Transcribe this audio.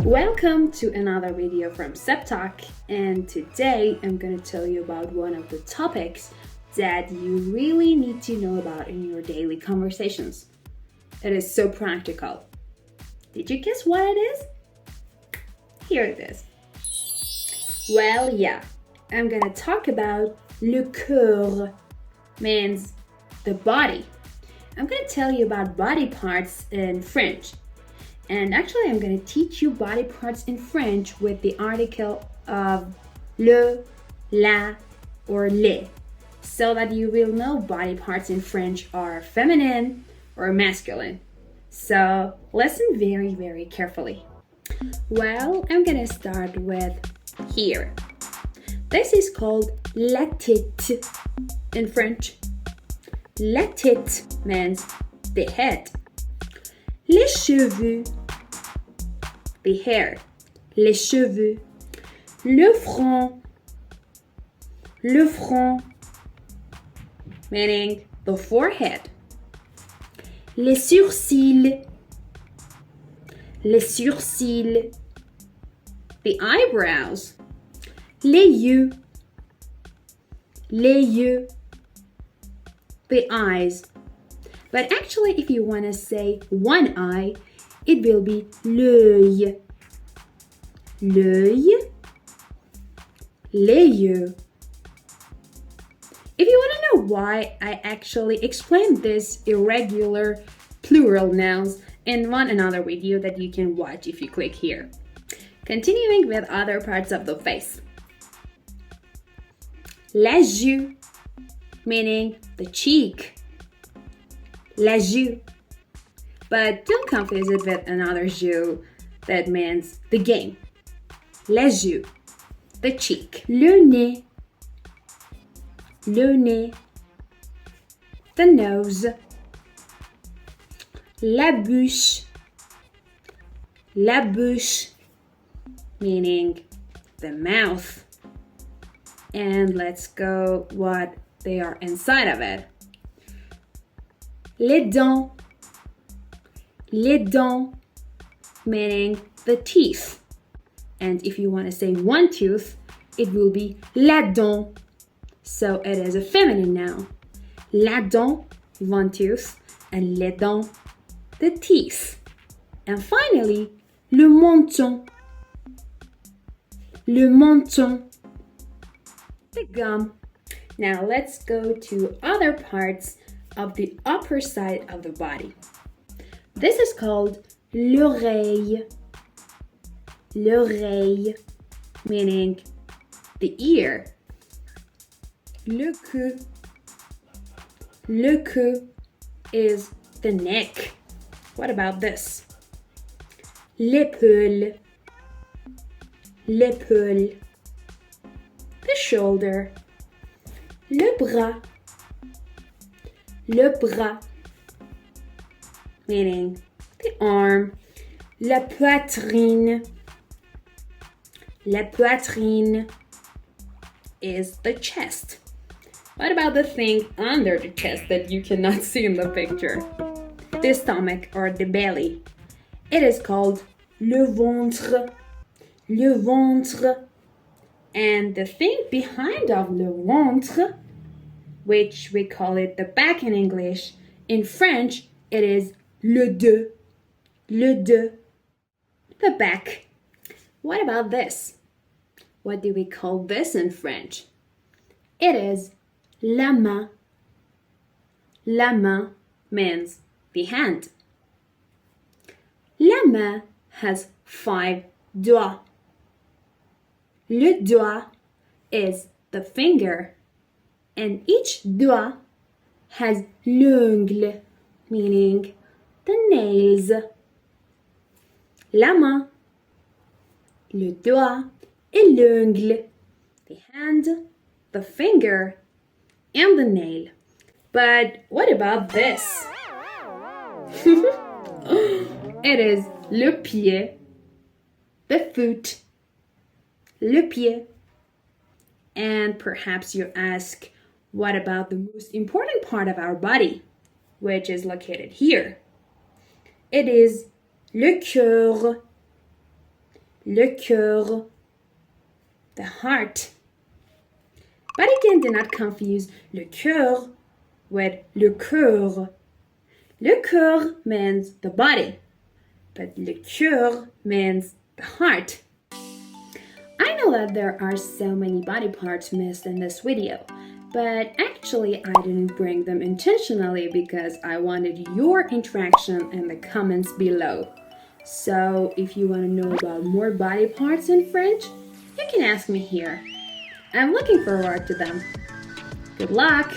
Welcome to another video from Septalk, and today I'm going to tell you about one of the topics that you really need to know about in your daily conversations. It is so practical. Did you guess what it is? Here it is. Well, yeah, I'm going to talk about le corps, means the body. I'm going to tell you about body parts in French. And actually, I'm going to teach you body parts in French with the article of le, la, or les, so that you will know body parts in French are feminine or masculine. So listen very, very carefully. Well, I'm going to start with here. This is called la tête in French. La tête means the head. Les cheveux, the hair, les cheveux, le front, meaning the forehead, les sourcils, the eyebrows, les yeux, the eyes. But actually, if you want to say one eye, it will be l'œil. L'œil, les yeux. If you want to know why I actually explained this irregular plural nouns in another video that you can watch if you click here. Continuing with other parts of the face. Les yeux, meaning the cheek. Les yeux. But don't confuse it with another jeu that means the game. Les yeux, the cheek. Le nez, the nose. La bouche, meaning the mouth. And let's go what they are inside of it. Les dents, meaning the teeth. And if you want to say one tooth, it will be la dent. So it is a feminine noun. La dent, one tooth, and les dents, the teeth. And finally, le menton, the gum. Now let's go to other parts of the upper side of the body. This is called l'oreille, meaning the ear. Le queue is the neck. What about this? L'épaule, the shoulder. Le bras, meaning the arm. La poitrine is the chest. What about the thing under the chest that you cannot see in the picture? The stomach or the belly. It is called le ventre. And the thing behind of le ventre, which we call it the back in English, in French it is le dos, the back. What about this? What do we call this in French? It is la main. La main means the hand. La main has 5 doigts. Le doigt is the finger, and each doigt has l'ongle, meaning the nails. La main, le doigt, et l'ongle, the hand, the finger, and the nail. But what about this? It is le pied, the foot, le pied. And perhaps you ask, what about the most important part of our body, which is located here? It is le cœur, le cœur, the heart. But again, do not confuse le cœur with le cœur. Le cœur means the body, but le cœur means the heart. I know that there are so many body parts missed in this video, but actually I didn't bring them intentionally because I wanted your interaction in the comments below. So if you want to know about more body parts in French, you can ask me here. I'm looking forward to them. Good luck!